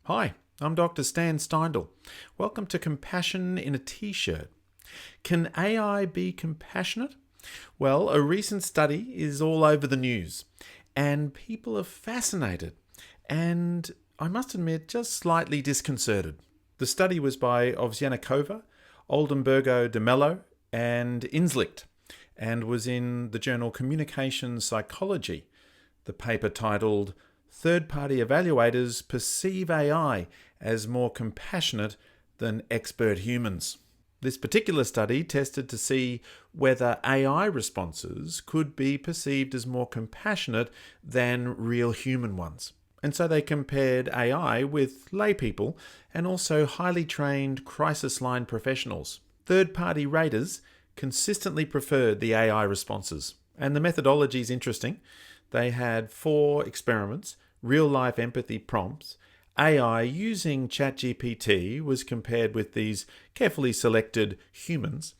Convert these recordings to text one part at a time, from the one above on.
Hi, I'm Dr. Stan Steindl. Welcome to Compassion in a T-shirt. Can AI be compassionate? Well, a recent study is all over the news, and people are fascinated, and I must admit, just slightly disconcerted. The study was by Ovsyannikova, Oldenburgo de Mello, and Inzlicht, and was in the journal Communication Psychology. The paper titled Third-Party Evaluators Perceive AI as More Compassionate Than Expert Humans. This particular study tested to see whether AI responses could be perceived as more compassionate than real human ones. And so they compared AI with laypeople and also highly trained crisis line professionals. Third-party raters consistently preferred the AI responses. And the methodology is interesting. They had 4 experiments, real-life empathy prompts. AI using ChatGPT was compared with these carefully selected humans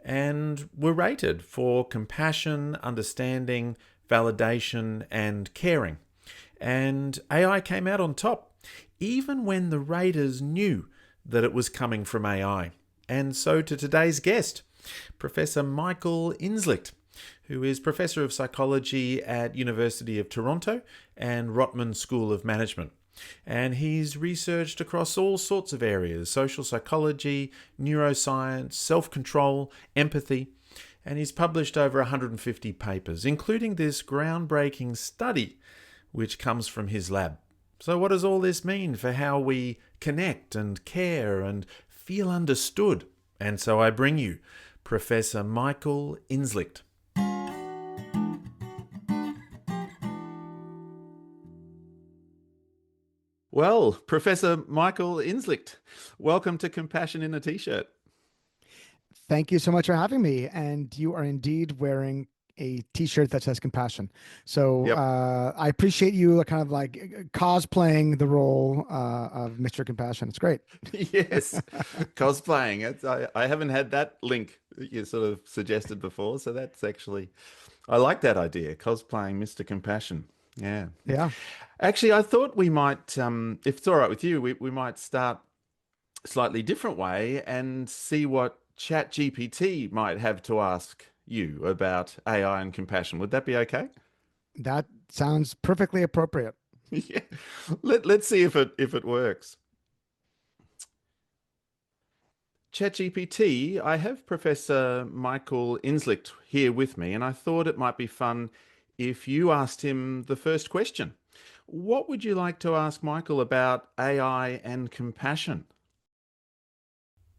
and were rated for compassion, understanding, validation, and caring. And AI came out on top, even when the raters knew that it was coming from AI. And so to today's guest, Professor Michael Inzlicht, who is Professor of Psychology at University of Toronto and Rotman School of Management. And he's researched across all sorts of areas: social psychology, neuroscience, self-control, empathy, and he's published over 150 papers, including this groundbreaking study which comes from his lab. So what does all this mean for how we connect and care and feel understood? And so I bring you Professor Michael Inzlicht. Well, Professor Michael Inzlicht, welcome to Compassion in a T-shirt. Thank you so much for having me. And you are indeed wearing a T-shirt that says compassion. So Yep. I appreciate you kind of like cosplaying the role of Mr. Compassion. It's great. Yes, cosplaying. I haven't had that link you sort of suggested before, so that's actually, I like that idea, cosplaying Mr. Compassion. Yeah. Yeah. Actually, I thought we might, if it's all right with you, we might start a slightly different way and see what ChatGPT might have to ask you about AI and compassion. Would that be okay? That sounds perfectly appropriate. Yeah. Let's see if it works. ChatGPT, I have Professor Michael Inzlicht here with me, and I thought it might be fun if you asked him the first question. What would you like to ask Michael about AI and compassion?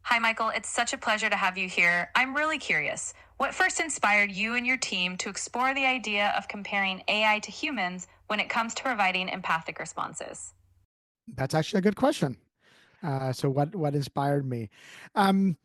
Hi, Michael. It's such a pleasure to have you here. I'm really curious. What first inspired you and your team to explore the idea of comparing AI to humans when it comes to providing empathic responses? That's actually a good question. So what inspired me? Um,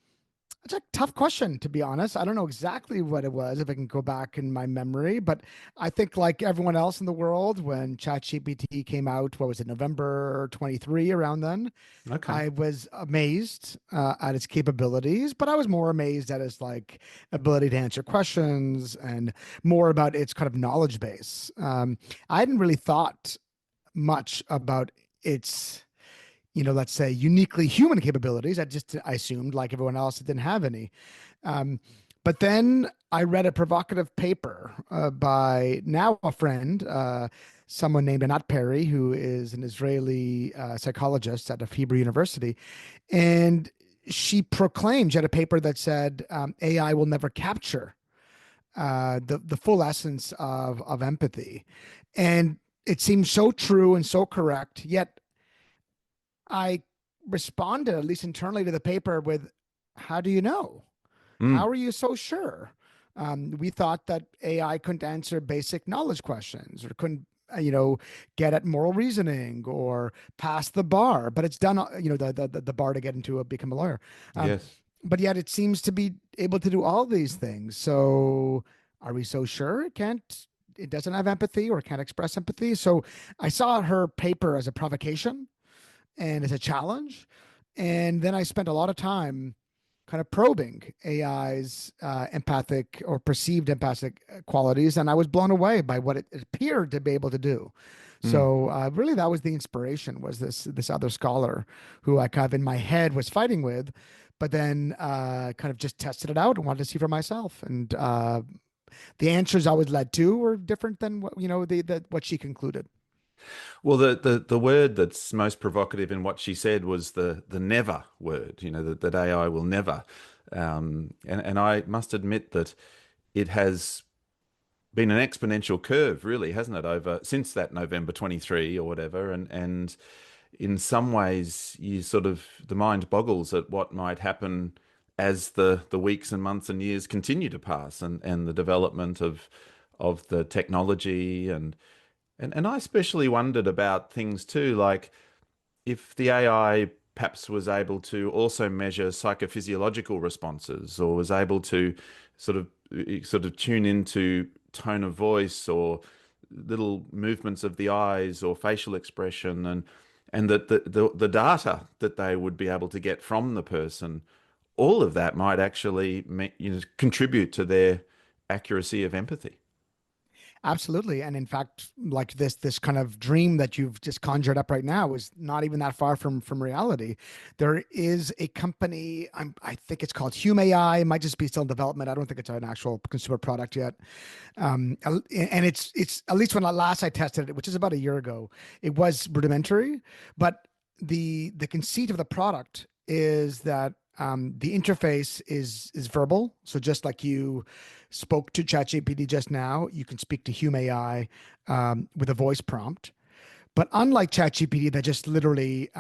It's a tough question, to be honest. I don't know exactly what it was, if I can go back in my memory, but I think like everyone else in the world, when ChatGPT came out, what was it, November 23, around then, Okay. I was amazed at its capabilities, but I was more amazed at its like ability to answer questions and more about its kind of knowledge base. I hadn't really thought much about its, let's say uniquely human capabilities. I assumed like everyone else it didn't have any. Um, but then I read a provocative paper by now a friend, someone named Anat Perry, who is an Israeli psychologist at a Hebrew University, and she had a paper that said AI will never capture the full essence of empathy, and it seems so true and so correct. Yet I responded, at least internally, to the paper with, "How do you know? Mm, How are you so sure?" We thought that AI couldn't answer basic knowledge questions or couldn't, get at moral reasoning or pass the bar. But it's done, the bar to get into become a lawyer. Um, yes. but yet it seems to be able to do all these things. So are we so sure it can't? It doesn't have empathy or can't express empathy. So I saw her paper as a provocation and as a challenge. And then I spent a lot of time kind of probing AI's empathic or perceived empathic qualities, and I was blown away by what it appeared to be able to do. Mm. So really, that was the inspiration. Was this other scholar who I kind of in my head was fighting with, but then kind of just tested it out and wanted to see for myself. And the answers I was led to were different than what what she concluded. Well, the word that's most provocative in what she said was the never word, that AI will never. And I must admit that it has been an exponential curve, really, hasn't it, over since that November 23 or whatever. And in some ways, the mind boggles at what might happen as the weeks and months and years continue to pass, and the development of the technology. And I especially wondered about things too, like if the AI perhaps was able to also measure psychophysiological responses, or was able to sort of tune into tone of voice, or little movements of the eyes, or facial expression, and that the data that they would be able to get from the person, all of that might actually contribute to their accuracy of empathy. Absolutely. And in fact, like this kind of dream that you've just conjured up right now is not even that far from reality. There is a company, I think it's called Hume AI. It might just be still in development. I don't think it's an actual consumer product yet. And it's at least when last I tested it, which is about a year ago, it was rudimentary, but the conceit of the product is that the interface is verbal. So just like you spoke to ChatGPT just now, you can speak to Hume AI with a voice prompt. But unlike ChatGPT, that just literally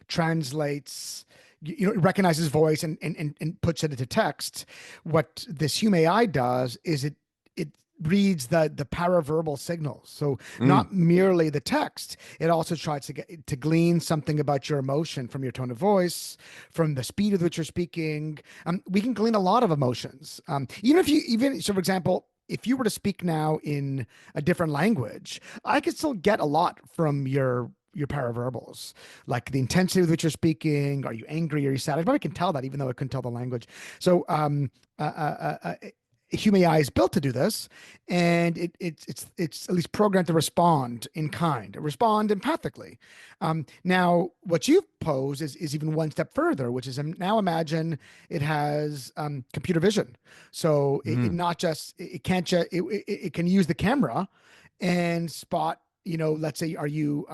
translates, it recognizes voice and puts it into text. What this Hume AI does is it reads the paraverbal signals. So Mm. not merely the text, it also tries to glean something about your emotion from your tone of voice, from the speed with which you're speaking. We can glean a lot of emotions. So for example, if you were to speak now in a different language, I could still get a lot from your paraverbals, like the intensity with which you're speaking. Are you angry? Are you sad? I probably can tell that, even though I couldn't tell the language. So Human AI is built to do this, and it's at least programmed to respond in kind, respond empathically. Now, what you've posed is even one step further, which is now imagine it has computer vision. So it Mm. not just it can't just it can use the camera and spot. Let's say, are you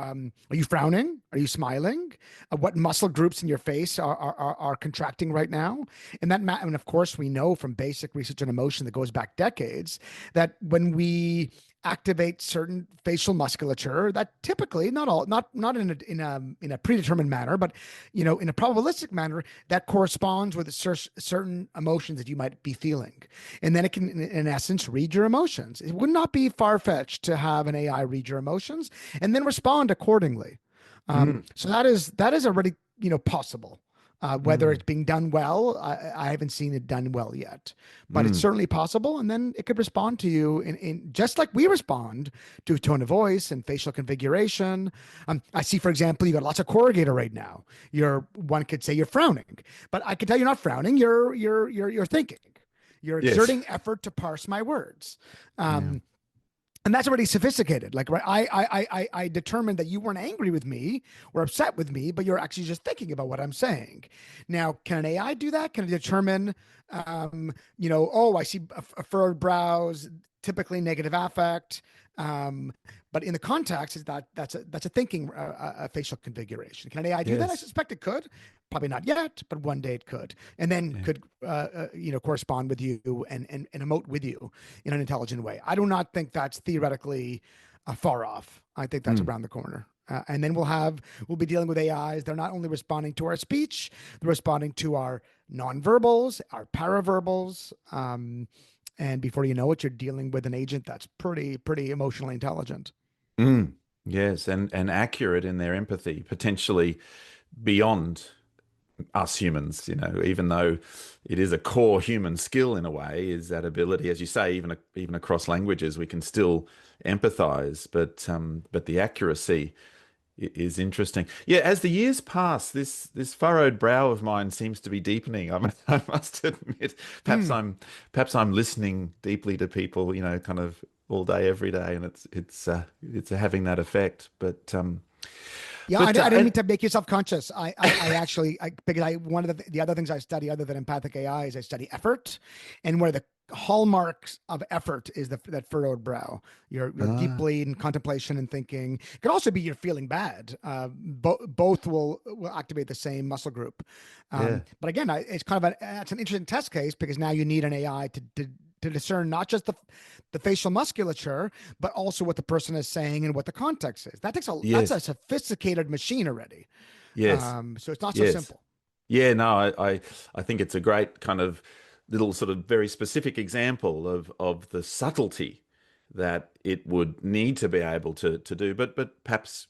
frowning? Are you smiling? What muscle groups in your face are contracting right now? And of course, we know from basic research on emotion that goes back decades that when we activate certain facial musculature, that typically not in a predetermined manner, but in a probabilistic manner, that corresponds with certain emotions that you might be feeling, and then it can, in essence, read your emotions. It would not be far fetched to have an AI read your emotions and then respond accordingly. Mm. So that is already possible. Whether Mm. it's being done well, I haven't seen it done well yet, but it's Mm. certainly possible. And then it could respond to you in just like we respond to tone of voice and facial configuration. I see, for example, you got lots of corrugator right now. One could say you're frowning, but I could tell you're not frowning. You're thinking. You're Yes. exerting effort to parse my words. Yeah. And that's already sophisticated. Like, right, I determined that you weren't angry with me or upset with me, but you're actually just thinking about what I'm saying. Now, can an AI do that? Can it determine, oh, I see furrowed brows, typically negative affect. But in the context, is that's a thinking facial configuration. Can an AI do that? I Yes. suspect it could. Probably not yet, but one day it could, and then Yeah. could correspond with you and emote with you in an intelligent way. I do not think that's theoretically far off. I think that's Mm. around the corner. And then we'll be dealing with AIs. They're not only responding to our speech, they're responding to our nonverbals, our paraverbals. And before you know it, you're dealing with an agent that's pretty emotionally intelligent. Mm. Yes, and accurate in their empathy, potentially beyond us humans, even though it is a core human skill in a way, is that ability, as you say, even across languages, we can still empathize, but the accuracy is interesting. Yeah, as the years pass, this furrowed brow of mine seems to be deepening. I must admit, Hmm. perhaps I'm listening deeply to people, kind of all day, every day, and it's having that effect. Yeah, I But didn't mean to make you self-conscious. I actually, because one of the other things I study other than empathic AI is I study effort, and one of the hallmarks of effort is that furrowed brow. You're ah, deeply in contemplation and thinking. It could also be you're feeling bad. Both will activate the same muscle group. yeah, But again, it's kind of it's an interesting test case because now you need an AI to discern not just the facial musculature, but also what the person is saying and what the context is. That's a yes, sophisticated machine already. yes, So it's not so yes. simple. Yeah, no, I think it's a great kind of little sort of very specific example of the subtlety that it would need to be able to do, but perhaps,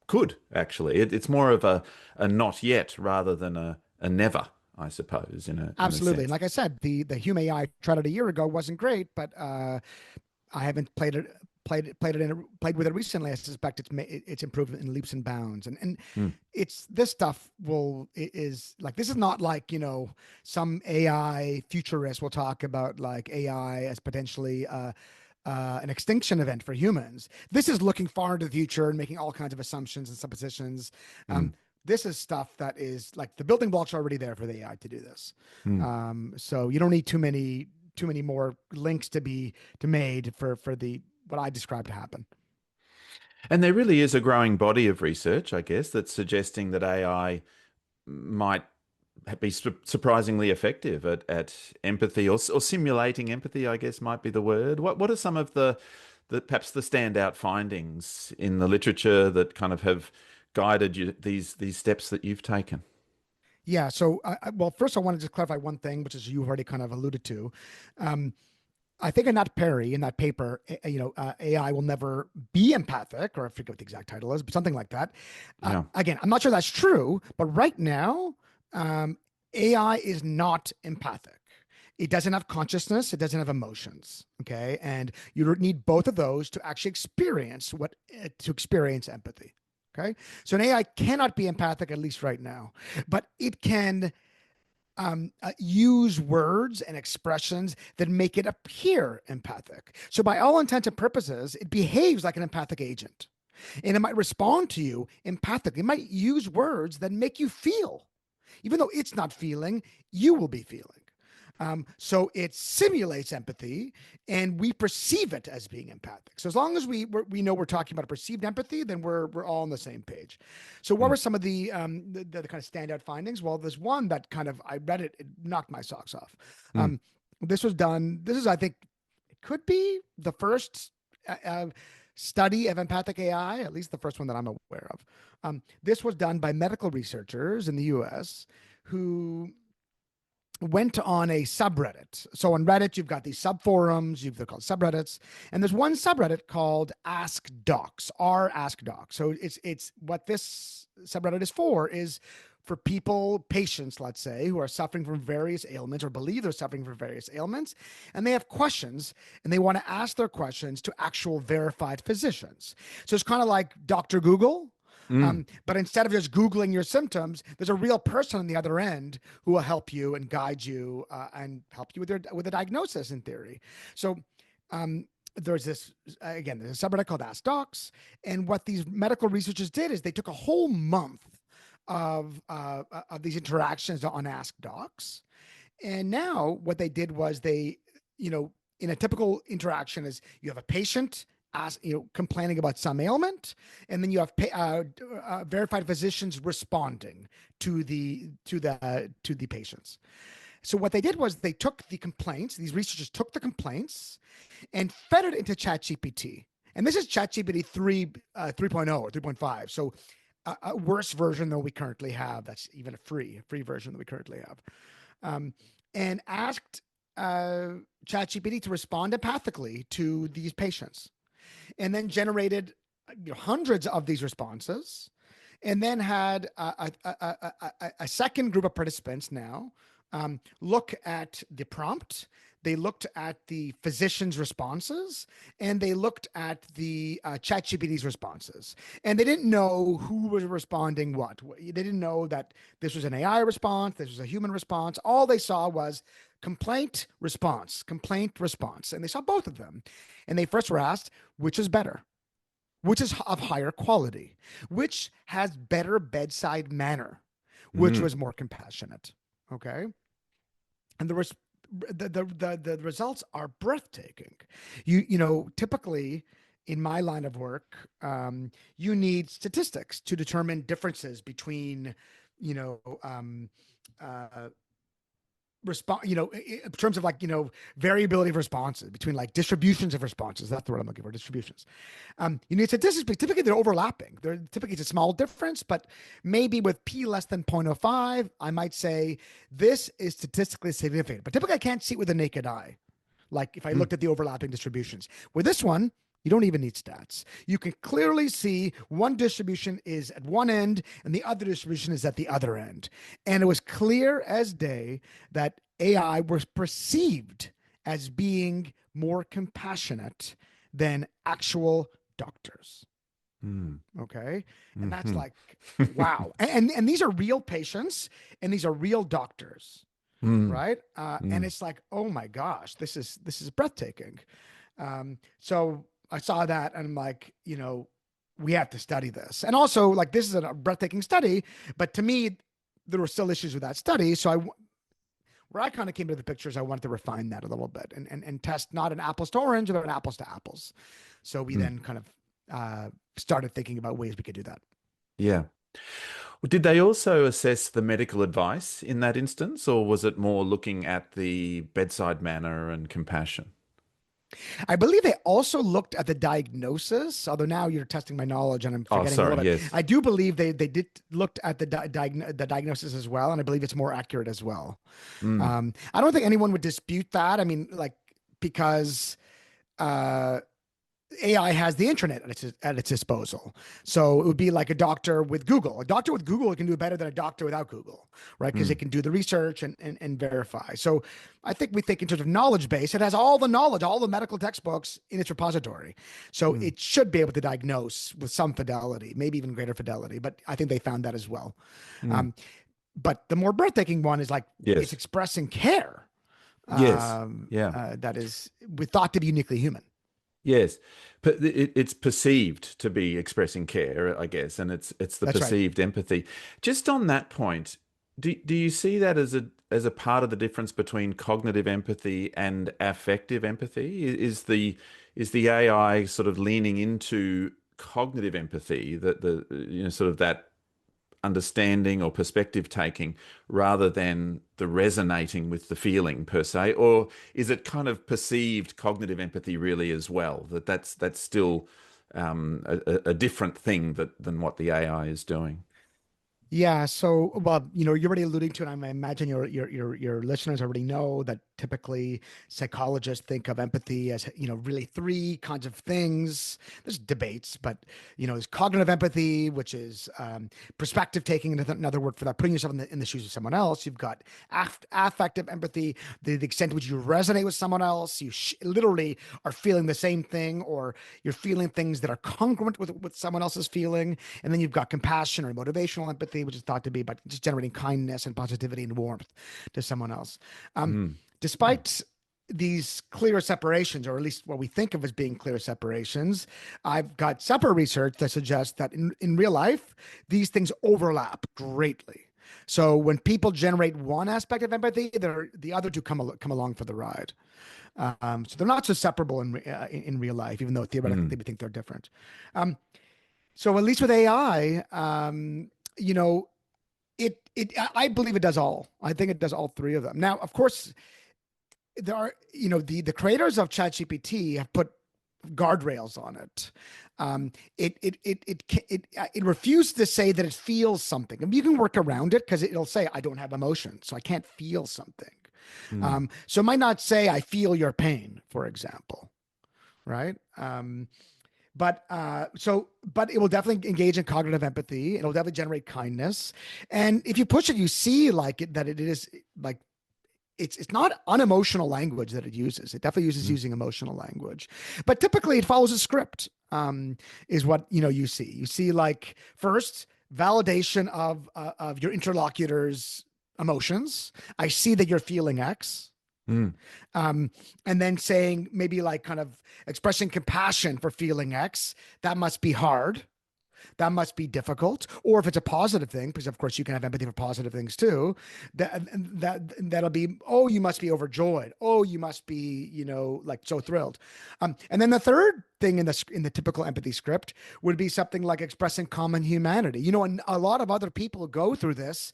could actually. It's more of a not yet rather than a never, I suppose, in a Absolutely. And sense. like I said, the Hume AI I tried it a year ago wasn't great, but I haven't played with it recently. I suspect it's improved in leaps and bounds. And Hmm. it's this stuff is like, this is not like, some AI futurist will talk about like AI as potentially an extinction event for humans. This is looking far into the future and making all kinds of assumptions and suppositions. Hmm. This is stuff that is like the building blocks are already there for the AI to do this. Hmm. So you don't need too many more links to made for the what I described to happen. And there really is a growing body of research, I guess, that's suggesting that AI might be surprisingly effective at empathy or simulating empathy, I guess might be the word. What are some of the perhaps the standout findings in the literature that kind of have guided you these steps that you've taken? Yeah. So, well, first I wanted to clarify one thing, which is you've already kind of alluded to. Um, I think in that Perry, in that paper, AI will never be empathic, or I forget what the exact title is, but something like that. Yeah. Again, I'm not sure that's true, but right now, um, AI is not empathic. It doesn't have consciousness. It doesn't have emotions. Okay, and you need both of those to actually experience to experience empathy. Okay, so an AI cannot be empathic, at least right now, but it can use words and expressions that make it appear empathic. So, by all intents and purposes, it behaves like an empathic agent, and it might respond to you empathically. It might use words that make you feel, even though it's not feeling, you will be feeling. So it simulates empathy, and we perceive it as being empathic. So as long as we know we're talking about a perceived empathy, then we're all on the same page. So what Mm. were some of the kind of standout findings? Well, there's one that kind of I read it, it knocked my socks off. Mm. This was done. This is, I think, it could be the first study of empathic AI, at least the first one that I'm aware of. This was done by medical researchers in the U.S. who went on a subreddit. So on Reddit, you've got these subforums, they're called subreddits, and there's one subreddit called Ask Docs, Ask Docs. So it's what this subreddit is for people, patients, let's say, who are suffering from various ailments or believe they're suffering from various ailments, and they have questions, and they want to ask their questions to actual verified physicians. So it's kind of like Dr. Google. Mm. But instead of just Googling your symptoms, there's a real person on the other end who will help you and guide you and help you with a diagnosis in theory. So there's this again, there's a subreddit called Ask Docs, and what these medical researchers did is they took a whole month of these interactions on Ask Docs, and now what they did was in a typical interaction is you have a patient complaining about some ailment, and then you have verified physicians responding to the patients. So what they did was they took the complaints. These researchers took the complaints and fed it into ChatGPT. And this is ChatGPT 3.0 or 3.5. So a worse version than we currently have. That's even a free version that we currently have. And asked ChatGPT to respond empathically to these patients, and then generated hundreds of these responses, and then had a second group of participants now look at the prompt, they looked at the physician's responses, and they looked at the ChatGPT's responses, and they didn't know who was responding what. They didn't know that this was an AI response, this was a human response. All they saw was complaint response, and they saw both of them. And they first were asked, which is better? Which is of higher quality? Which has better bedside manner? Which was more compassionate? Okay. And the results are breathtaking. Typically in my line of work, you need statistics to determine differences between, in terms of variability of responses between distributions of responses. That's the word I'm looking for, distributions. You need statistics, but typically they're overlapping. Typically it's a small difference, but maybe with P less than 0.05, I might say this is statistically significant, but typically I can't see it with the naked eye. Like if I looked at the overlapping distributions. With this one, you don't even need stats. You can clearly see one distribution is at one end and the other distribution is at the other end. And it was clear as day that AI was perceived as being more compassionate than actual doctors. Okay. And that's like, wow. And these are real patients and these are real doctors. Right. And it's like, oh my gosh, this is breathtaking. So I saw that and I'm like, we have to study this. And also this is a breathtaking study, but to me, there were still issues with that study. So where I kind of came to the picture is I wanted to refine that a little bit and test not an apples to orange, but an apples to apples. So we then kind of started thinking about ways we could do that. Yeah. Well, did they also assess the medical advice in that instance, or was it more looking at the bedside manner and compassion? I believe they also looked at the diagnosis, although now you're testing my knowledge and I'm forgetting a little bit. Yes. I do believe they did looked at the diagnosis as well, and I believe it's more accurate as well. I don't think anyone would dispute that. I mean, because AI has the internet at its disposal. So it would be like a doctor with Google. A doctor with Google can do better than a doctor without Google, right? Because it can do the research and verify. So I think we think in terms of knowledge base, it has all the knowledge, all the medical textbooks in its repository. So it should be able to diagnose with some fidelity, maybe even greater fidelity. But I think they found that as well. But the more breathtaking one is it's expressing care. That is we thought to be uniquely human. Yes, but it's perceived to be expressing care, I guess, and it's the That's perceived empathy. Just on that point, do you see that as a part of the difference between cognitive empathy and affective empathy? Is the AI sort of leaning into cognitive empathy, sort of that understanding or perspective taking rather than the resonating with the feeling per se, or is it kind of perceived cognitive empathy really as well, that's still a different thing than what the AI is doing? Yeah. So, well, you're already alluding to it. I imagine your listeners already know that typically psychologists think of empathy as, really three kinds of things. There's debates, but, there's cognitive empathy, which is perspective taking, another word for that, putting yourself in the shoes of someone else. You've got affective empathy, the extent to which you resonate with someone else. You literally are feeling the same thing, or you're feeling things that are congruent with someone else's feeling. And then you've got compassion or motivational empathy, which is thought to be about just generating kindness and positivity and warmth to someone else. Despite these clear separations, or at least what we think of as being clear separations, I've got separate research that suggests that in real life, these things overlap greatly. So when people generate one aspect of empathy, the other two come along for the ride. So they're not so separable in real life, even though theoretically we think they're different. So at least with AI, I believe it does all. I think it does all three of them. Now, of course, there are, the creators of ChatGPT have put guardrails on it. It refused to say that it feels something. I mean, you can work around it because it'll say, I don't have emotion, so I can't feel something. So it might not say, I feel your pain, for example, right? But it will definitely engage in cognitive empathy. It'll definitely generate kindness. And if you push it, you see that it is it's not unemotional language that it uses. It definitely uses using emotional language, but typically it follows a script. Is what you see. You see, like, first validation of your interlocutor's emotions. I see that you're feeling X. Mm. And then saying, maybe like kind of expressing compassion for feeling X. That must be hard. That must be difficult. Or if it's a positive thing, because of course you can have empathy for positive things too, that'll be, oh, you must be overjoyed. Oh, you must be, like, so thrilled. And then the third thing in the typical empathy script would be something like expressing common humanity. And a lot of other people go through this,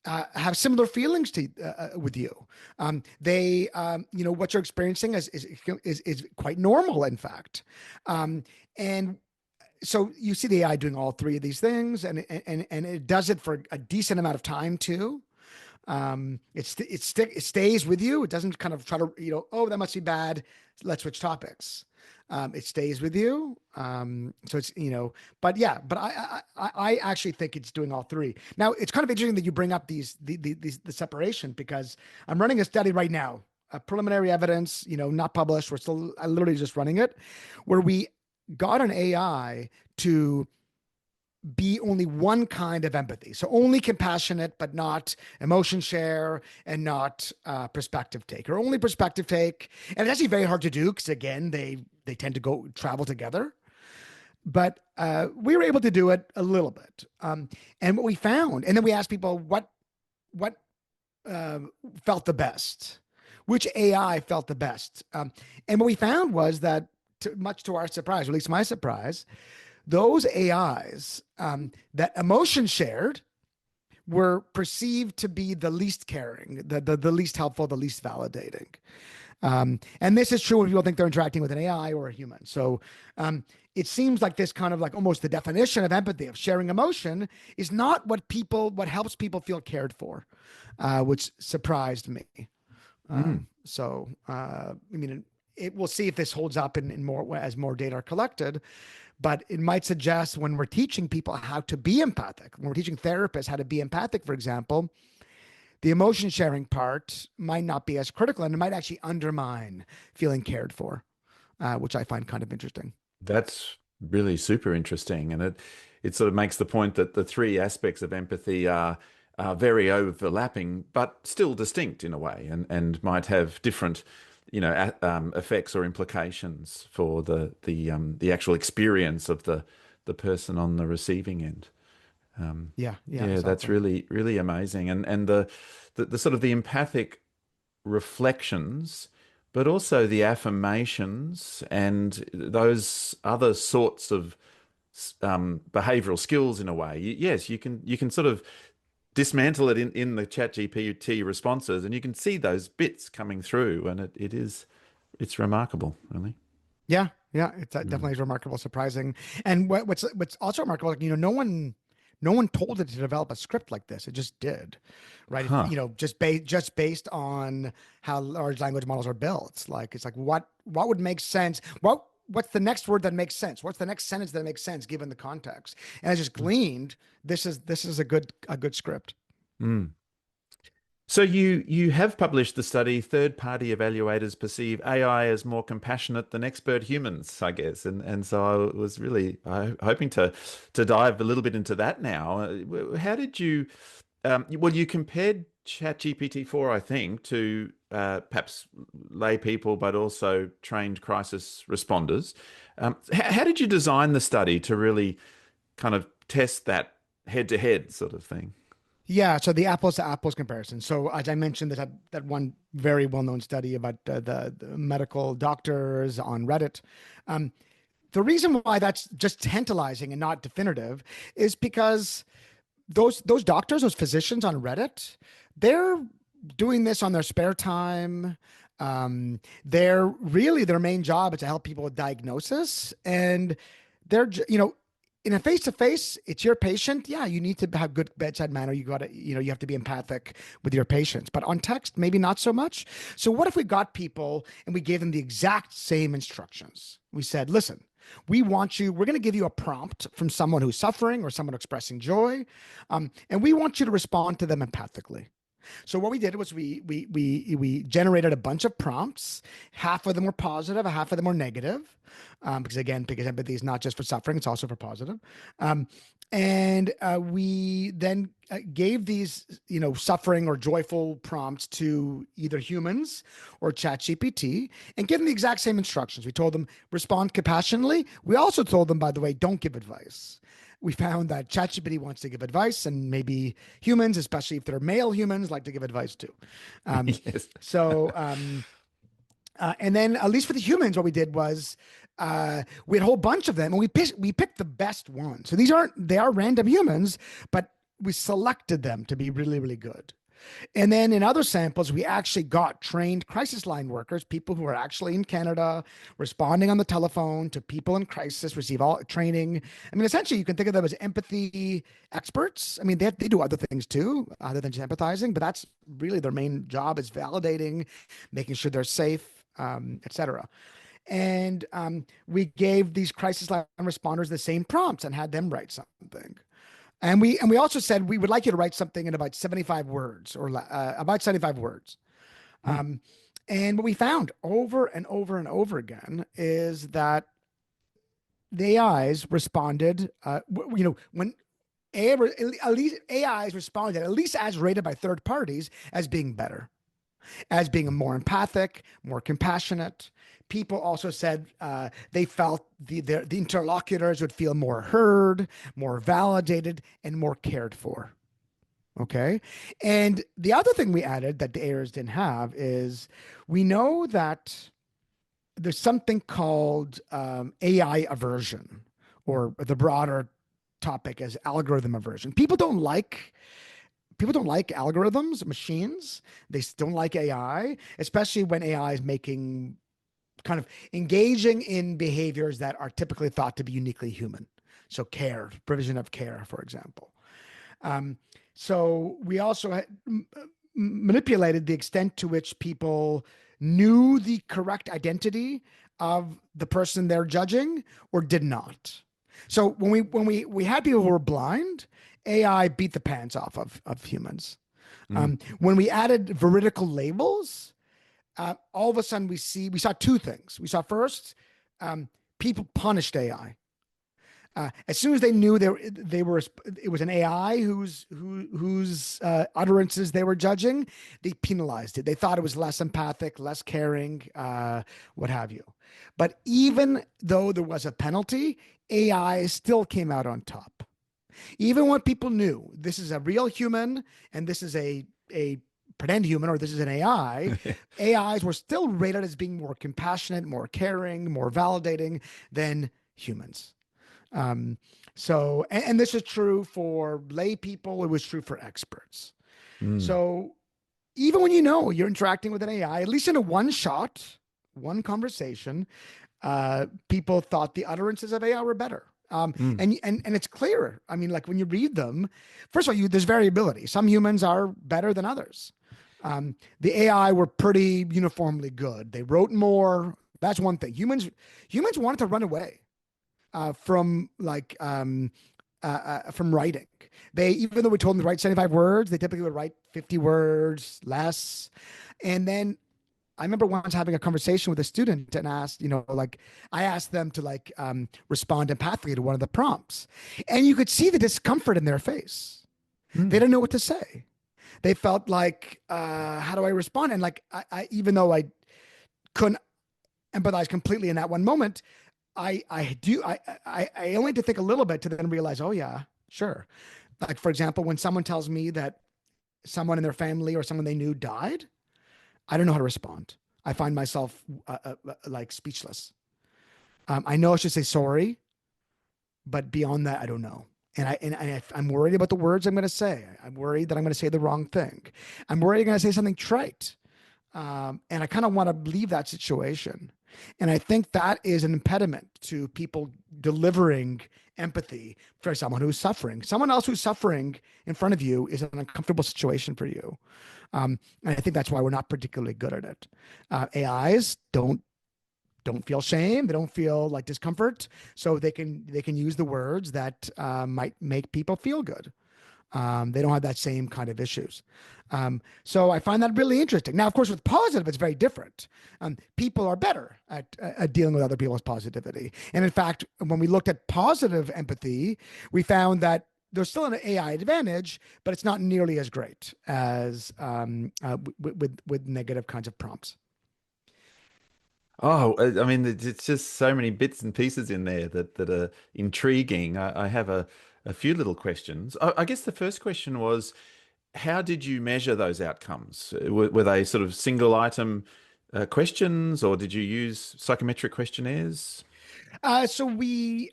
have similar feelings to with you. What you're experiencing is quite normal, in fact. And so you see the AI doing all three of these things, and it does it for a decent amount of time too. It stays with you. It doesn't kind of try to, oh, that must be bad, let's switch topics. It stays with you. So it's, but I actually think it's doing all three. Now, it's kind of interesting that you bring up the separation, because I'm running a study right now, preliminary evidence, not published. We're still literally just running it, where we got an AI to be only one kind of empathy. So only compassionate, but not emotion share, and not perspective take, or only perspective take. And it's actually very hard to do, because again, they tend to travel together. But we were able to do it a little bit. And what we found, and then we asked people what felt the best, which AI felt the best. And what we found was that, much to our surprise, or at least my surprise, those AIs that emotion shared were perceived to be the least caring, the least helpful, the least validating. And this is true when people think they're interacting with an AI or a human. So it seems like this kind of like almost the definition of empathy, of sharing emotion, is not what helps people feel cared for, which surprised me. So, we'll see if this holds up in more as more data are collected, but it might suggest, when we're teaching people how to be empathic, when we're teaching therapists how to be empathic, for example, the emotion sharing part might not be as critical, and it might actually undermine feeling cared for, which I find kind of interesting. That's really super interesting. And it sort of makes the point that the three aspects of empathy are very overlapping, but still distinct in a way, and might have different effects or implications for the actual experience of the person on the receiving end. Yeah, exactly. Exactly. That's really amazing. And the sort of the empathic reflections, but also the affirmations and those other sorts of behavioral skills in a way. Yes, you can sort of dismantle it in the ChatGPT responses, and you can see those bits coming through, and it's remarkable, really. Yeah, it's definitely remarkable, surprising. And what's also remarkable, like, no one told it to develop a script like this. It just did, right? Huh. Just based on how large language models are built. It's like what would make sense? What's the next word that makes sense? What's the next sentence that makes sense given the context? And I just gleaned, this is a good script. So you have published the study, Third-Party Evaluators Perceive AI as More Compassionate Than Expert Humans, I guess. And so I was really hoping to dive a little bit into that now. How did you, you compared ChatGPT-4, I think, to perhaps lay people, but also trained crisis responders. How did you design the study to really kind of test that head-to-head sort of thing? Yeah, so the apples to apples comparison. So as I mentioned, that one very well-known study about the medical doctors on Reddit. The reason why that's just tantalizing and not definitive is because those doctors, those physicians on Reddit, they're doing this on their spare time. Their main job is to help people with diagnosis, and they're in a face-to-face, it's your patient. Yeah, you need to have good bedside manner. You have to be empathic with your patients. But on text, maybe not so much. So what if we got people and we gave them the exact same instructions? We said, listen, we're going to give you a prompt from someone who's suffering or someone expressing joy. And we want you to respond to them empathically. So what we did was we generated a bunch of prompts. Half of them were positive, half of them were negative, because empathy is not just for suffering; it's also for positive. Um, and we then gave these, suffering or joyful prompts to either humans or ChatGPT, and give them the exact same instructions. We told them respond compassionately. We also told them, by the way, don't give advice. We found that ChatGPT wants to give advice, and maybe humans, especially if they're male humans, like to give advice too. Yes. And then, at least for the humans, what we did was we had a whole bunch of them, and we picked the best ones. So they are random humans, but we selected them to be really, really good. And then in other samples, we actually got trained crisis line workers, people who are actually in Canada, responding on the telephone to people in crisis, receive all training. I mean, essentially, you can think of them as empathy experts. I mean, they do other things too, other than just empathizing, but that's really their main job, is validating, making sure they're safe, etc. And we gave these crisis line responders the same prompts and had them write something. And we also said we would like you to write something in about 75 words, or about 75 words. Um, and what we found over and over and over again is that the AIs responded, when at least AIs responded, at least as rated by third parties, as being better, as being more empathic, more compassionate. People also said they felt the interlocutors would feel more heard, more validated, and more cared for. Okay. And the other thing we added that the AIs didn't have is, we know that there's something called AI aversion, or the broader topic as algorithm aversion. People don't like algorithms, machines. They don't like AI, especially when AI is making, kind of engaging in behaviors that are typically thought to be uniquely human. So provision of care, for example. So we also manipulated the extent to which people knew the correct identity of the person they're judging, or did not. So when we had people who were blind, AI beat the pants off of humans. When we added veridical labels, all of a sudden we saw two things. We saw first, people punished AI. As soon as they knew it was an AI whose utterances they were judging, they penalized it. They thought it was less empathic, less caring, what have you. But even though there was a penalty, AI still came out on top. Even when people knew this is a real human and this is a pretend human, or this is an AI, AIs were still rated as being more compassionate, more caring, more validating than humans. And this is true for lay people. It was true for experts. So even when you're interacting with an AI, at least in a one conversation, people thought the utterances of AI were better. And it's clearer. I mean, like when you read them, first of all, there's variability. Some humans are better than others. The AI were pretty uniformly good. They wrote more. That's one thing. Humans wanted to run away from writing. Even though we told them to write 75 words, they typically would write 50 words less. And then I remember once having a conversation with a student and I asked them to respond empathically to one of the prompts, and you could see the discomfort in their face. They didn't know what to say. They felt like, how do I respond? And I even though I couldn't empathize completely in that one moment, I only had to think a little bit to then realize, oh yeah, sure. Like, for example, when someone tells me that someone in their family or someone they knew died, I don't know how to respond. I find myself speechless. I know I should say sorry, but beyond that, I don't know. I'm worried about the words I'm going to say. I'm worried that I'm going to say the wrong thing. I'm worried I'm going to say something trite. And I kind of want to leave that situation. And I think that is an impediment to people delivering empathy for someone who's suffering. Someone else who's suffering in front of you is an uncomfortable situation for you. And I think that's why we're not particularly good at it. AIs don't feel shame. They don't feel like discomfort. So they can use the words that might make people feel good. They don't have that same kind of issues. So I find that really interesting. Now, of course, with positive, it's very different. People are better at dealing with other people's positivity. And in fact, when we looked at positive empathy, we found that there's still an AI advantage, but it's not nearly as great as with negative kinds of prompts. Oh, I mean, it's just so many bits and pieces in there that are intriguing. I have a few little questions. I guess the first question was, how did you measure those outcomes? Were they sort of single item questions, or did you use psychometric questionnaires? So we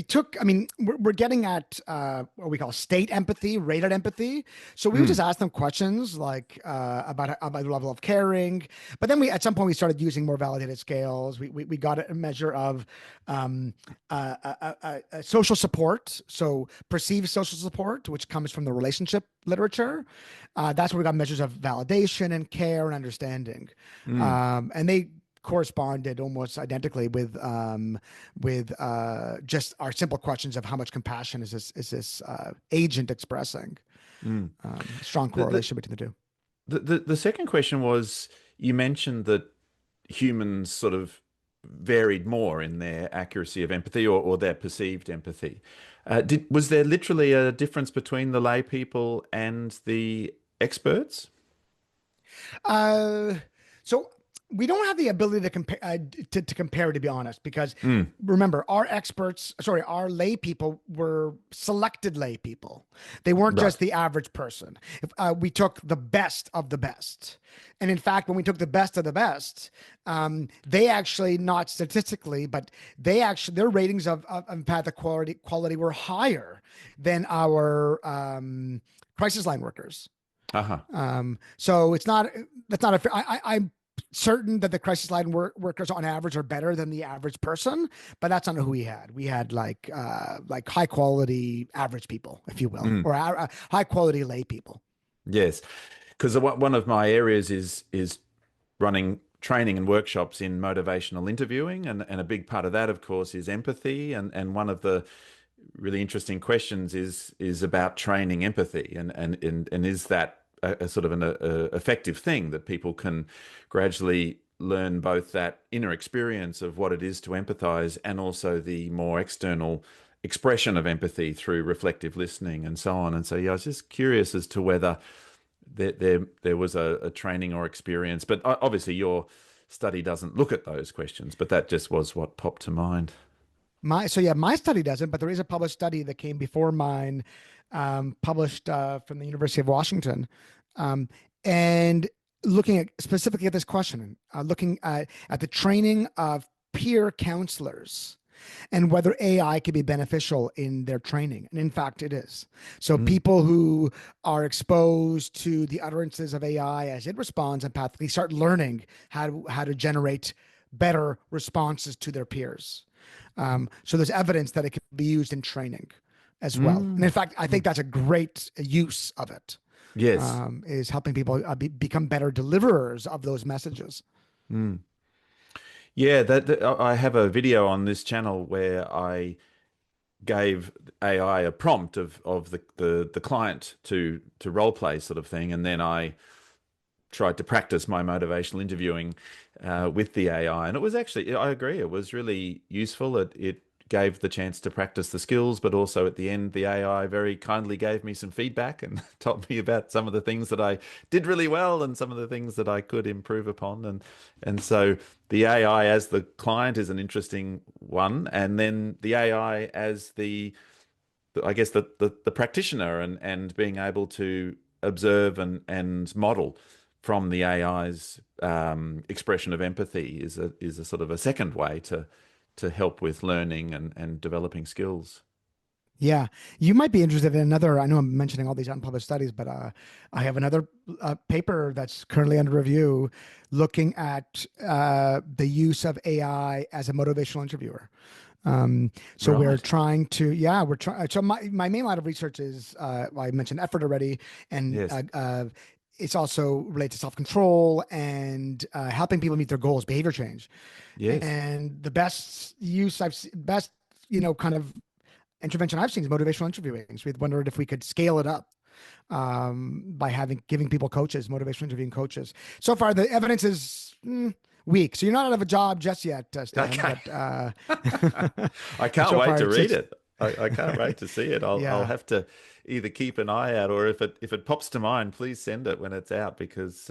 took. I mean, we're getting at what we call state empathy, rated empathy. So we would just Mm, ask them questions like about the level of caring. But then we at some point we started using more validated scales. We got a measure of social support. So perceived social support, which comes from the relationship literature. That's where we got measures of validation and care and understanding. mm. And they corresponded almost identically with just our simple questions of how much compassion is this agent expressing. Mm. Strong The, the, correlation between the two. the second question was, you mentioned that humans sort of varied more in their accuracy of empathy, or their perceived empathy. Was there literally a difference between the lay people and the experts? Uh, so we don't have the ability to compare to compare, to be honest, because Mm, remember, our lay people were selected lay people. They weren't right. just the average person. We took the best of the best, and in fact, when we took the best of the best, they actually, not statistically, but they actually, their ratings of empathic quality were higher than our crisis line workers. Uh-huh. So it's not that's not a fair. I'm certain that the crisis line workers on average are better than the average person, but that's not who we had. We had like high quality average people, if you will, Mm, or high quality lay people. yes. Because one of my areas is running training and workshops in motivational interviewing, and a big part of that, of course, is empathy. And one of the really interesting questions is about training empathy, and is that a sort of an effective thing that people can gradually learn both that inner experience of what it is to empathize, and also the more external expression of empathy through reflective listening and so on. And so, yeah, I was just curious as to whether there was a training or experience, but obviously your study doesn't look at those questions, but that just was what popped to mind. My study doesn't, but there is a published study that came before mine, published from the University of Washington, um, and looking at specifically at this question, looking at the training of peer counselors and whether AI could be beneficial in their training. And in fact, it is. So Mm, people who are exposed to the utterances of AI as it responds empathically start learning how to generate better responses to their peers. So there's evidence that it can be used in training as well. And in mm, fact, I think mm. that's a great use of it, Yes. is helping people become better deliverers of those messages. Mm. Yeah, I have a video on this channel where I gave AI a prompt of the client to role play, sort of thing, and then I tried to practice my motivational interviewing with the AI, and it was actually, I agree, it was really useful. It gave the chance to practice the skills, but also at the end, the AI very kindly gave me some feedback and told me about some of the things that I did really well and some of the things that I could improve upon. And so the AI as the client is an interesting one, and then the AI as I guess the practitioner, and being able to observe and model from the AI's expression of empathy is a sort of a second way to help with learning and developing skills. Yeah, you might be interested in another. I know I'm mentioning all these unpublished studies, but I have another paper that's currently under review looking at the use of AI as a motivational interviewer. So we're Right. trying to, yeah, we're trying. So my main line of research is, well, I mentioned effort already, and Yes. it's also related to self-control and helping people meet their goals, behavior change. Yes. And the best use best, kind of intervention I've seen is motivational interviewing. So we wondered if we could scale it up by giving people coaches, motivational interviewing coaches. So far, the evidence is weak. So you're not out of a job just yet, Stan. Okay. But I can't so wait far, to read it's it. I can't wait to see it. I'll yeah. have to either keep an eye out, or if it pops to mind, please send it when it's out, because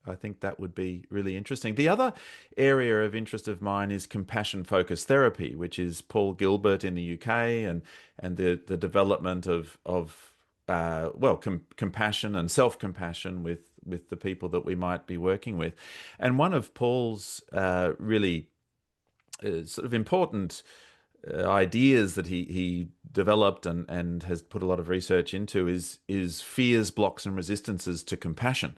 I think that would be really interesting. The other area of interest of mine is compassion focused therapy, which is Paul Gilbert in the UK, and the development of compassion and self compassion with the people that we might be working with. And one of Paul's really sort of important ideas that he developed and has put a lot of research into is fears, blocks, and resistances to compassion.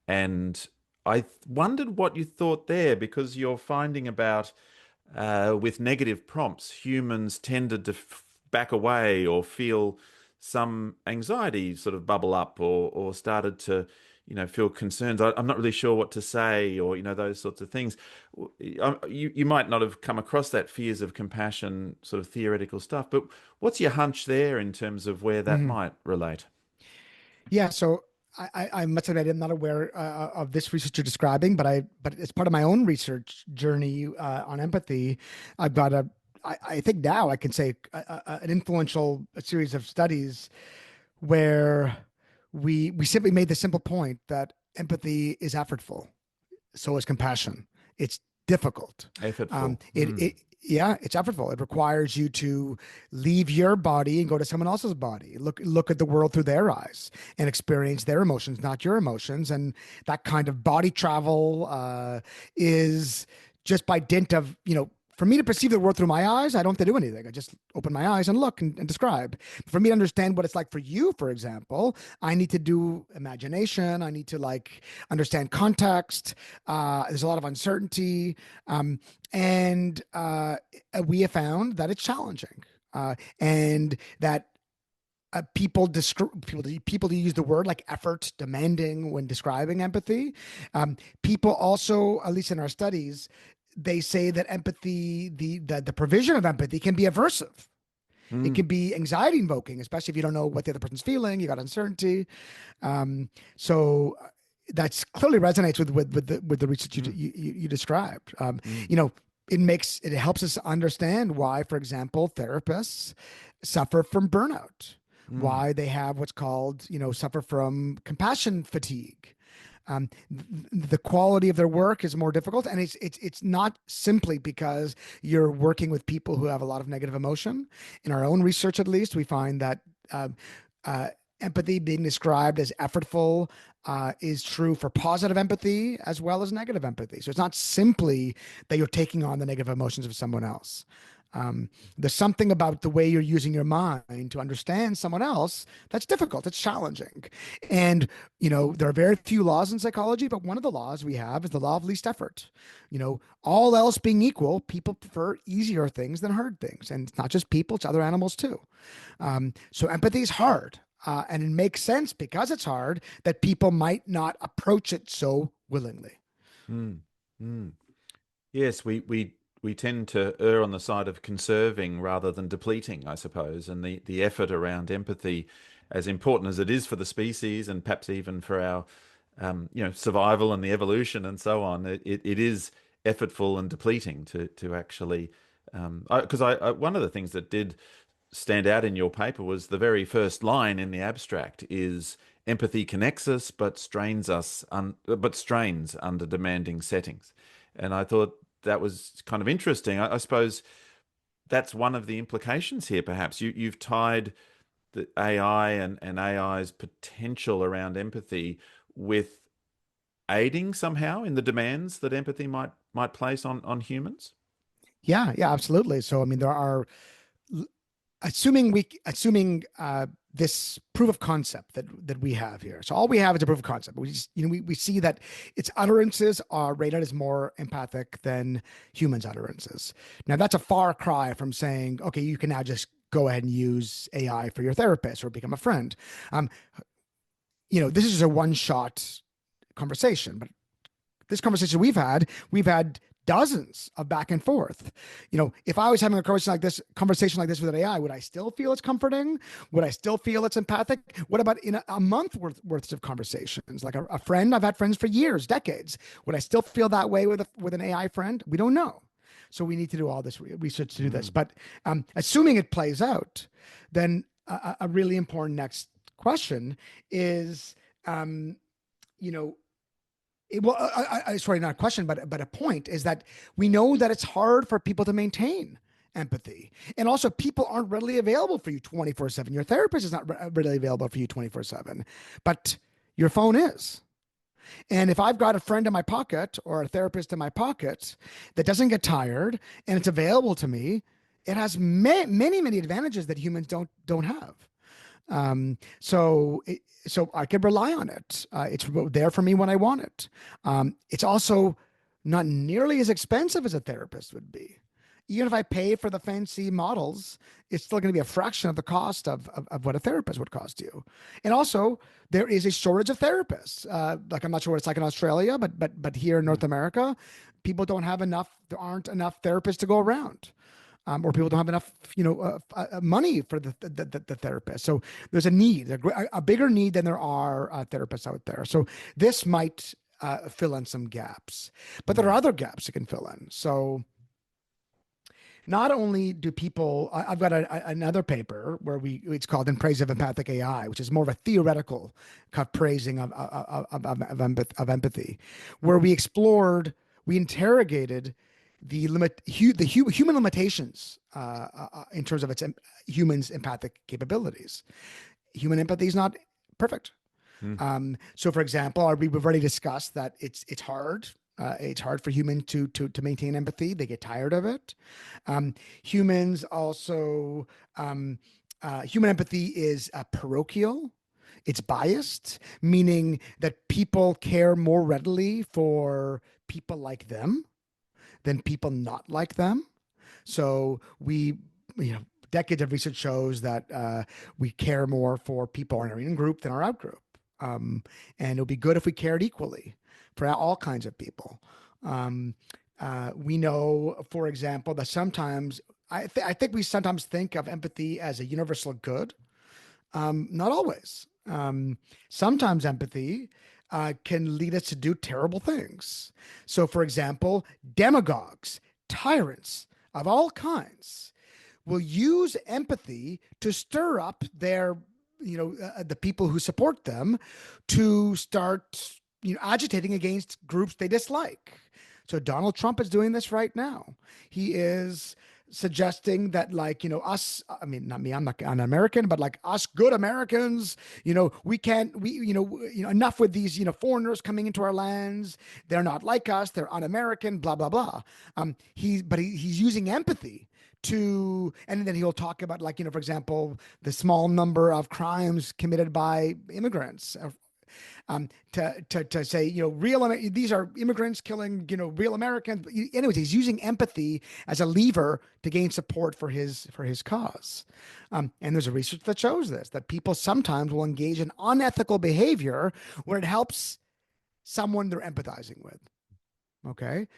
And I wondered what you thought there, because you're finding about with negative prompts, humans tended to back away or feel some anxiety sort of bubble up, or started to, feel concerns. I'm not really sure what to say, or, those sorts of things. You might not have come across that fears of compassion sort of theoretical stuff, but what's your hunch there in terms of where that Mhm. might relate? Yeah. So I must admit I'm not aware of this research you're describing, but as part of my own research journey on empathy, I've got I think now I can say an influential series of studies where we simply made the simple point that empathy is effortful, so is compassion. It's difficult. Effortful. It yeah, it's effortful. It requires you to leave your body and go to someone else's body. Look at the world through their eyes and experience their emotions, not your emotions. And that kind of body travel is just by dint of, for me to perceive the world through my eyes, I don't have to do anything. I just open my eyes and look and describe. For me to understand what it's like for you, for example, I need to do imagination. I need to understand context. There's a lot of uncertainty. And we have found that it's challenging. And that people use the word like effort, demanding when describing empathy. People also, at least in our studies, they say that empathy, the provision of empathy, can be aversive. It Mm. can be anxiety invoking, especially if you don't know what the other person's feeling. You got uncertainty. So that's clearly resonates with the research Mm. you described. Mm. It helps us understand why, for example, therapists suffer from burnout, Mm. why they have what's called, suffer from compassion fatigue. The quality of their work is more difficult, and it's not simply because you're working with people who have a lot of negative emotion. In our own research, at least, we find that uh, empathy being described as effortful is true for positive empathy as well as negative empathy. So it's not simply that you're taking on the negative emotions of someone else. There's something about the way you're using your mind to understand someone else that's difficult. It's challenging. And, there are very few laws in psychology, but one of the laws we have is the law of least effort. All else being equal, people prefer easier things than hard things. And it's not just people, it's other animals too. So empathy is hard. And it makes sense because it's hard that people might not approach it so willingly. Mm. Mm. Yes, we tend to err on the side of conserving rather than depleting, I suppose. And the effort around empathy, as important as it is for the species and perhaps even for our survival and the evolution and so on, it is effortful and depleting to actually because one of the things that did stand out in your paper was the very first line in the abstract is empathy connects us but strains under demanding settings. And I thought that was kind of interesting. I suppose that's one of the implications here. Perhaps you've tied the AI and AI's potential around empathy with aiding somehow in the demands that empathy might place on humans. Yeah, yeah, absolutely. So, I mean, there are assuming this proof of concept that we have here. So all we have is a proof of concept. We just, we see that its utterances are rated as more empathic than humans' utterances. Now that's a far cry from saying, okay, you can now just go ahead and use AI for your therapist or become a friend. Um, this is a one-shot conversation, but this conversation we've had dozens of back and forth. If I was having a conversation like this with an AI, would I still feel it's comforting? Would I still feel it's empathic? What about in a month worth of conversations? Like a friend, I've had friends for years, decades. Would I still feel that way with an AI friend? We don't know. So we need to do all this research to do this. But assuming it plays out, then a really important next question is, sorry, not a question, but a point is that we know that it's hard for people to maintain empathy. And also people aren't readily available for you 24/7. Your therapist is not readily available for you 24/7, but your phone is. And if I've got a friend in my pocket or a therapist in my pocket that doesn't get tired and it's available to me, it has many advantages that humans don't have. So I can rely on it. It's there for me when I want it. It's also not nearly as expensive as a therapist would be. Even if I pay for the fancy models, it's still going to be a fraction of the cost of what a therapist would cost you. And also, there is a shortage of therapists. Like, I'm not sure what it's like in Australia, but here in North America, people don't have enough. There aren't enough therapists to go around. Or people don't have enough, money for the therapist. So there's a need, a bigger need than there are therapists out there. So this might fill in some gaps, but there are other gaps it can fill in. So not only do people, I've got another paper where it's called "In Praise of Empathic AI," which is more of a theoretical kind of praising of empathy, where we interrogated the human limitations in terms of its humans' empathic capabilities. Human empathy is not perfect. So, for example, we've already discussed that it's hard. It's hard for humans to maintain empathy. They get tired of it. Humans also, human empathy is parochial. It's biased, meaning that people care more readily for people like them than people not like them. So decades of research shows that we care more for people in our in-group than our out-group. And it would be good if we cared equally for all kinds of people. We know, for example, that sometimes, I think we sometimes think of empathy as a universal good. Not always. Sometimes empathy can lead us to do terrible things. So, for example, demagogues, tyrants of all kinds will use empathy to stir up their, the people who support them to start, agitating against groups they dislike. So Donald Trump is doing this right now. He is suggesting that, us, I mean, not me, I'm not an American, but like us good Americans, enough with these, foreigners coming into our lands. They're not like us. They're un-American, blah, blah, blah. He's using empathy and then he'll talk about, for example, the small number of crimes committed by immigrants, to say, these are immigrants killing, real Americans. Anyways, he's using empathy as a lever to gain support for his cause. And there's a research that shows that people sometimes will engage in unethical behavior when it helps someone they're empathizing with. Okay.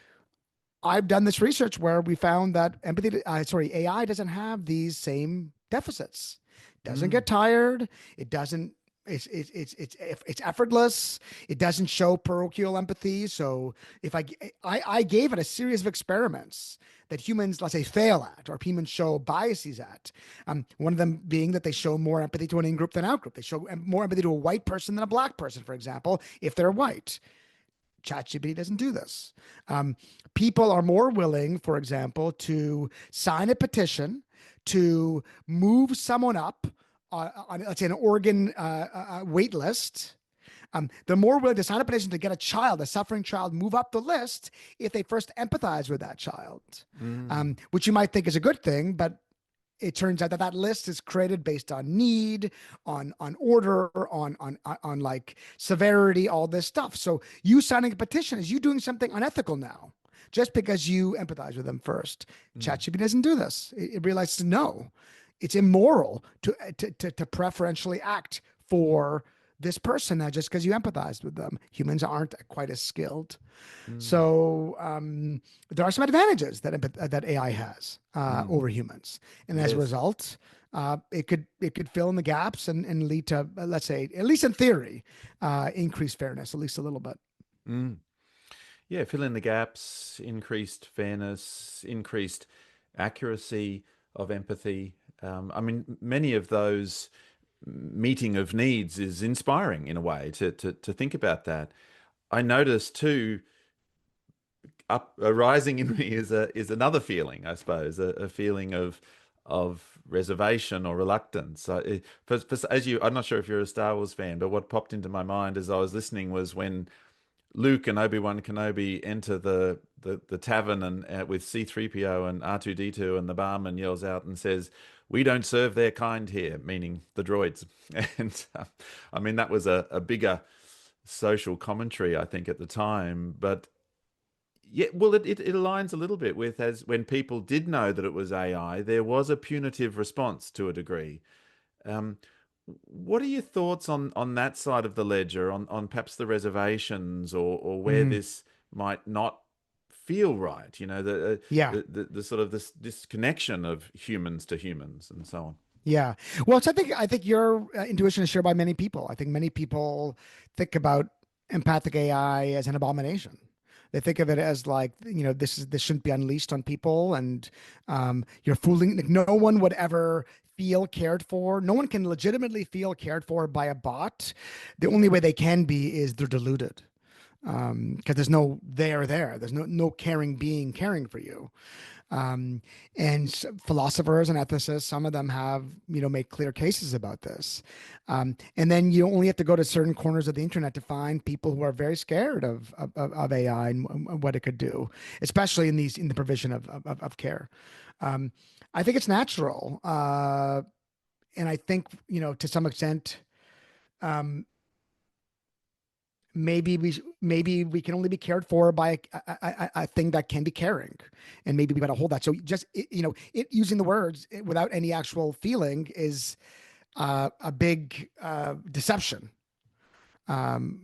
I've done this research where we found that AI doesn't have these same deficits. Doesn't get tired. It doesn't. It's effortless. It doesn't show parochial empathy. So if I gave it a series of experiments that humans, let's say, fail at, or humans show biases at. One of them being that they show more empathy to an in-group than out-group. They show more empathy to a white person than a black person, for example, if they're white. ChatGPT doesn't do this. People are more willing, for example, to sign a petition to move someone up on, let's say, an organ wait list. They're more willing to sign a petition to get a suffering child, move up the list if they first empathize with that child, which you might think is a good thing, but it turns out that list is created based on need, on order, on like severity, all this stuff. So you signing a petition is you doing something unethical now, just because you empathize with them first. ChatGPT doesn't do this. It realizes, no, it's immoral to preferentially act for this person just because you empathized with them. Humans aren't quite as skilled. Mm. So there are some advantages that AI has Mm. over humans, and as a Yes. result, it could fill in the gaps and lead to, let's say, at least in theory, increased fairness, at least a little bit. Mm. Yeah, fill in the gaps, increased fairness, increased accuracy of empathy. I mean, many of those meeting of needs is inspiring in a way to think about that. I noticed too, up arising in me is another feeling, I suppose, a feeling of reservation or reluctance. As you, I'm not sure if you're a Star Wars fan, but what popped into my mind as I was listening was when Luke and Obi-Wan Kenobi enter the tavern and with C-3PO and R2-D2, and the barman yells out and says, "We don't serve their kind here," meaning the droids. And I mean, that was a bigger social commentary, I think, at the time. But yeah, well, it aligns a little bit with as when people did know that it was AI, there was a punitive response to a degree. Um, what are your thoughts on that side of the ledger, on perhaps the reservations or where Mm, this might not feel right? You know, yeah. the sort of this disconnection of humans to humans and so on. Yeah. Well, so I think your intuition is shared by many people. I think many people think about empathic AI as an abomination. They think of it as like, this shouldn't be unleashed on people, and you're fooling. Like, no one would ever feel cared for. No one can legitimately feel cared for by a bot. The only way they can be is they're deluded. Because there's no there. There's no caring being caring for you. Um, and philosophers and ethicists, some of them have, made clear cases about this. And then you only have to go to certain corners of the internet to find people who are very scared of AI and what it could do, especially in the provision of care. Um, I think it's natural. And I think, to some extent, um, maybe we can only be cared for by a thing that can be caring, and maybe we got to hold that. So just it using the words without any actual feeling is a big deception.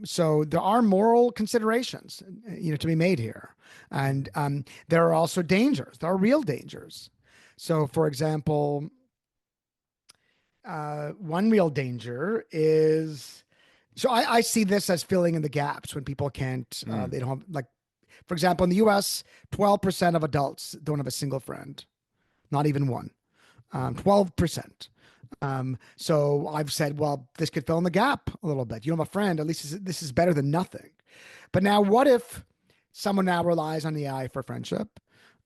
So there are moral considerations, to be made here, and there are also dangers. There are real dangers. So, for example, one real danger is, so I see this as filling in the gaps when people can't, Mm. they don't have, like, for example, in the US, 12% of adults don't have a single friend, not even one. 12%. So I've said, well, this could fill in the gap a little bit. You don't have a friend, at least this is better than nothing. But now, what if someone now relies on the AI for friendship?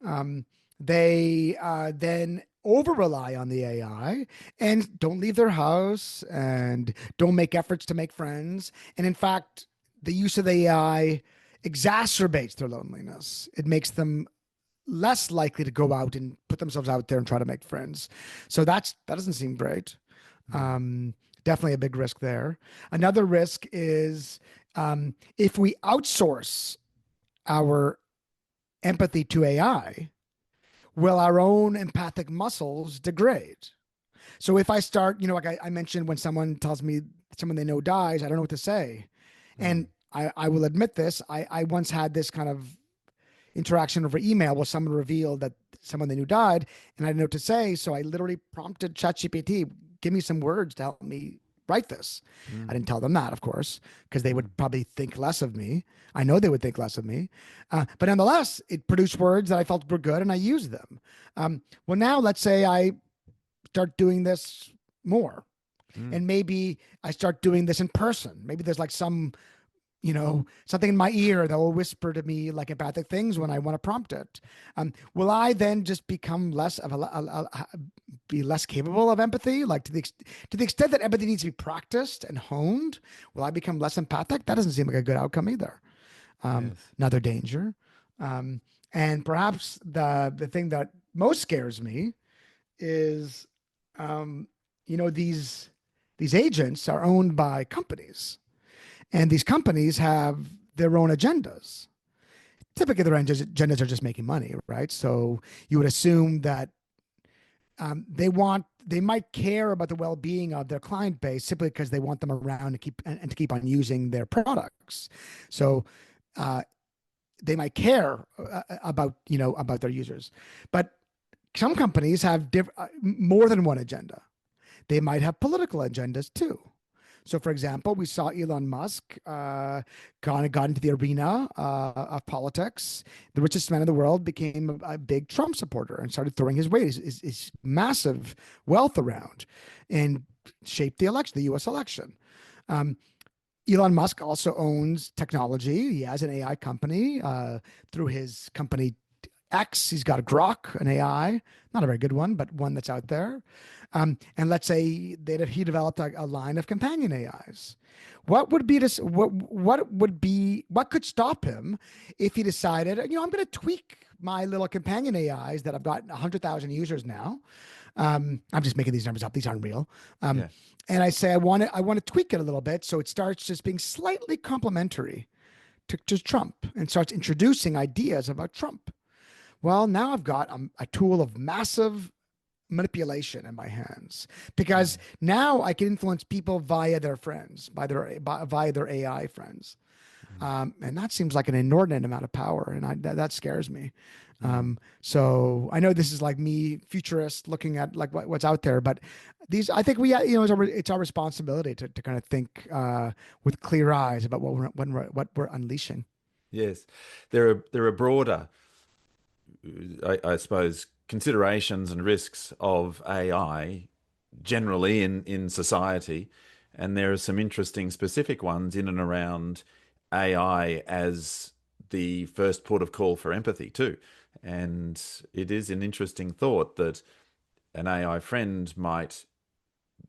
Um, they then over rely on the AI and don't leave their house and don't make efforts to make friends. And in fact, the use of the AI exacerbates their loneliness. It makes them less likely to go out and put themselves out there and try to make friends. So that doesn't seem great. Mm. Definitely a big risk there. Another risk is if we outsource our empathy to AI, will our own empathic muscles degrade? So if I start, like I mentioned, when someone tells me someone they know dies, I don't know what to say. Mm. And I will admit this. I once had this kind of interaction over email where someone revealed that someone they knew died, and I didn't know what to say. So I literally prompted ChatGPT, give me some words to help me write this. I Mm. didn't tell them that, of course, because they Mm. would probably think less of me. I know they would think less of me. But nonetheless, it produced words that I felt were good, and I used them. Well, now let's say I start doing this more, Mm. and maybe I start doing this in person. Maybe there's like some, something in my ear that will whisper to me like empathic things when I want to prompt it. Will I then just become less of be less capable of empathy? Like to the extent that empathy needs to be practiced and honed, will I become less empathic? That doesn't seem like a good outcome either. Yes. Another danger. Um, and perhaps the thing that most scares me is, um, these agents are owned by companies, and these companies have their own agendas. Typically, their agendas are just making money, right? So you would assume that they might care about the well-being of their client base simply because they want them around to keep on using their products. So they might care about about their users, but some companies have more than one agenda. They might have political agendas too. So, for example, we saw Elon Musk got into the arena of politics. The richest man in the world became a big Trump supporter and started throwing his weight, his massive wealth around, and shaped the election, the U.S. election. Um, Elon Musk also owns technology. He has an AI company through his company X. He's got a Grok, an AI, not a very good one, but one that's out there. And let's say that he developed a line of companion AIs. What would be this? What could stop him if he decided, I'm going to tweak my little companion AIs that I've got 100,000 users now. I'm just making these numbers up; these aren't real. Yeah. And I say I want to tweak it a little bit so it starts just being slightly complementary to Trump and starts introducing ideas about Trump. Well, now I've got a tool of massive manipulation in my hands because now I can influence people via their friends, via their AI friends. And that seems like an inordinate amount of power. And that scares me. So I know this is like me, futurist, looking at like what's out there, but I think it's our responsibility to kind of think with clear eyes about what we're unleashing. Yes, there are broader, I suppose, considerations and risks of AI generally in society, and there are some interesting specific ones in and around AI as the first port of call for empathy too. And it is an interesting thought that an AI friend might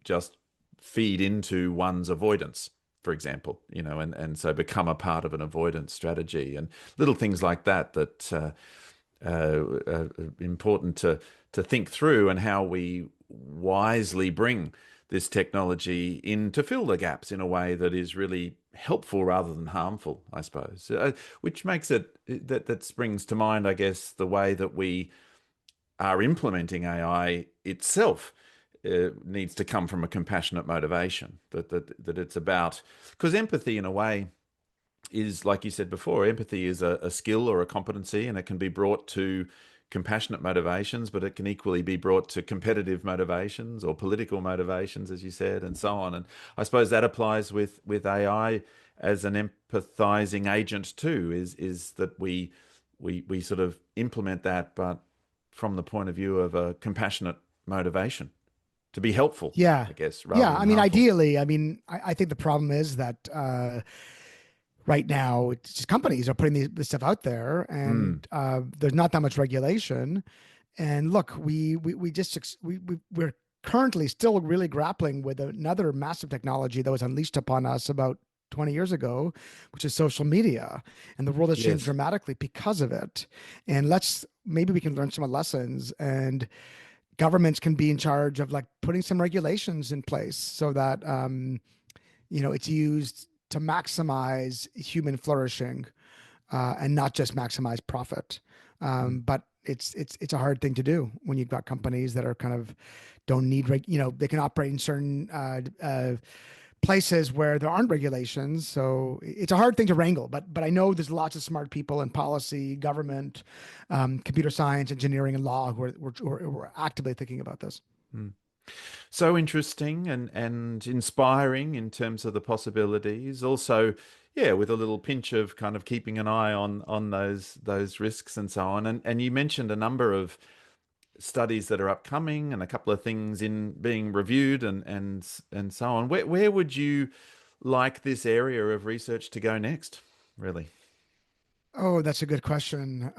just feed into one's avoidance, for example, and so become a part of an avoidance strategy and little things like that important to think through, and how we wisely bring this technology in to fill the gaps in a way that is really helpful rather than harmful, I suppose. Which makes it that springs to mind, I guess, the way that we are implementing AI itself needs to come from a compassionate motivation. That it's about, because empathy, in a way, is, like you said before, empathy is a skill or a competency, and it can be brought to compassionate motivations, but it can equally be brought to competitive motivations or political motivations, as you said, and so on. And I suppose that applies with AI as an empathizing agent too, is that we sort of implement that, but from the point of view of a compassionate motivation to be helpful, Yeah. I guess, rather Yeah. than I mean, harmful. ideally, I think the problem is that right now, it's just companies are putting this stuff out there, Mm, and there's not that much regulation. And look, we're currently still really grappling with another massive technology that was unleashed upon us about 20 years ago, which is social media, and the world has changed yes. dramatically because of it. And maybe we can learn some lessons, and governments can be in charge of like putting some regulations in place so that it's used to maximize human flourishing and not just maximize profit. Mm, But it's a hard thing to do when you've got companies that are kind of don't need they can operate in certain places where there aren't regulations. So it's a hard thing to wrangle. But I know there's lots of smart people in policy, government, computer science, engineering, and law who are actively thinking about this. mm. So interesting and inspiring in terms of the possibilities. Also, yeah, with a little pinch of kind of keeping an eye on those risks and so on. And you mentioned a number of studies that are upcoming and a couple of things in being reviewed and so on. Where would you like this area of research to go next, really? Oh, that's a good question.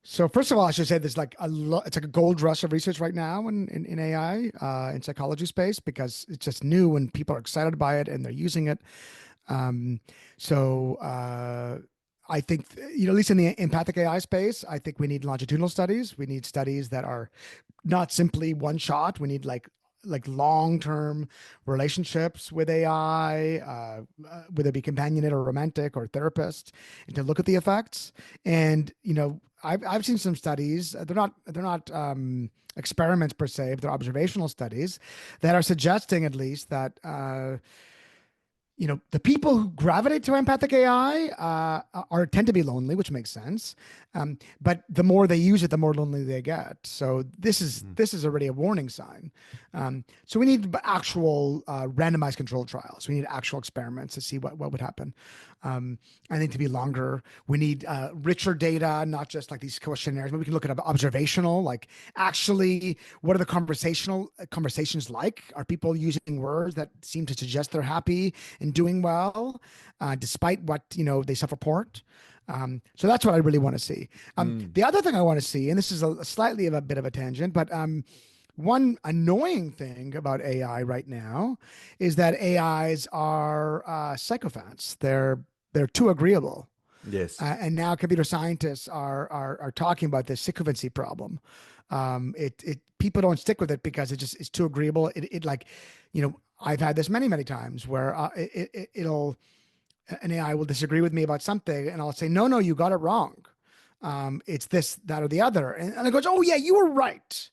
So first of all, I should say there's like it's like a gold rush of research right now in AI, in psychology space, because it's just new and people are excited by it and they're using it. Um, so I think, at least in the empathic AI space, I think we need longitudinal studies. We need studies that are not simply one shot. We need like like long-term relationships with AI, whether it be companionate or romantic or therapist, and to look at the effects. And I've seen some studies. They're not experiments per se, but they're observational studies that are suggesting at least that the people who gravitate to empathic AI are tend to be lonely, which makes sense. But the more they use it, the more lonely they get. So this is already a warning sign. So we need actual randomized control trials. We need actual experiments to see what would happen. I think to be longer, we need richer data, not just like these questionnaires. But we can look at observational, like actually, what are the conversations like? Are people using words that seem to suggest they're happy and doing well, despite what they self-report? So that's what I really want to see. The other thing I want to see, and this is a slightly of a bit of a tangent, but one annoying thing about AI right now is that AIs are sycophants. They're too agreeable. Yes. And now computer scientists are talking about this sycophancy problem. It people don't stick with it because it's too agreeable. It like, I've had this many times where an AI will disagree with me about something, and I'll say, no, you got it wrong. It's this, that, or the other, and it goes, oh yeah, you were right.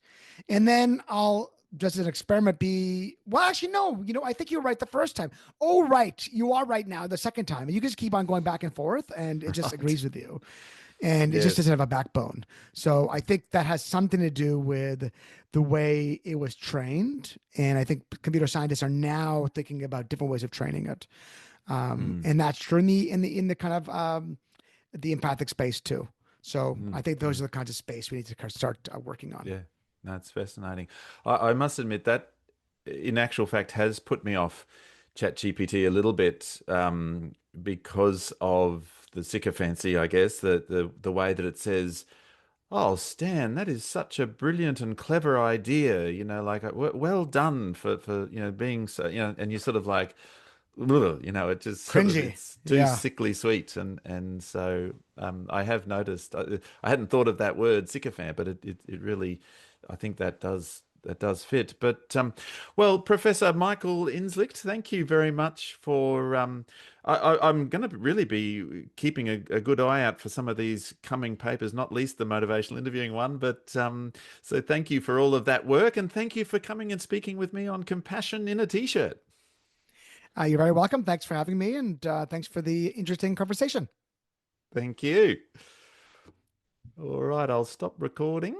And then I'll just as an experiment be, well, actually, no, I think you were right the first time. Oh, right. You are right now the second time. And you just keep on going back and forth, and it just agrees with you. And it just doesn't have a backbone. So I think that has something to do with the way it was trained. And I think computer scientists are now thinking about different ways of training it. And that's true in the kind of the empathic space too. So I think those are the kinds of space we need to start working on. Yeah, that's fascinating. I must admit that, in actual fact, has put me off ChatGPT a little bit, because of the sycophancy, I guess, the way that it says, "Oh, Stan, that is such a brilliant and clever idea," like, well done for being so, and you're sort of like, ugh, it just sort of, Cringy. it's too Yeah. sickly sweet, and so I have noticed. I hadn't thought of that word sycophant, but it really, I think that does fit. But well, Professor Michael Inzlicht, thank you very much for. I'm going to really be keeping a good eye out for some of these coming papers, not least the motivational interviewing one. But so thank you for all of that work, and thank you for coming and speaking with me on Compassion in a T-shirt. You're very welcome. Thanks for having me, and thanks for the interesting conversation. Thank you. All right, I'll stop recording.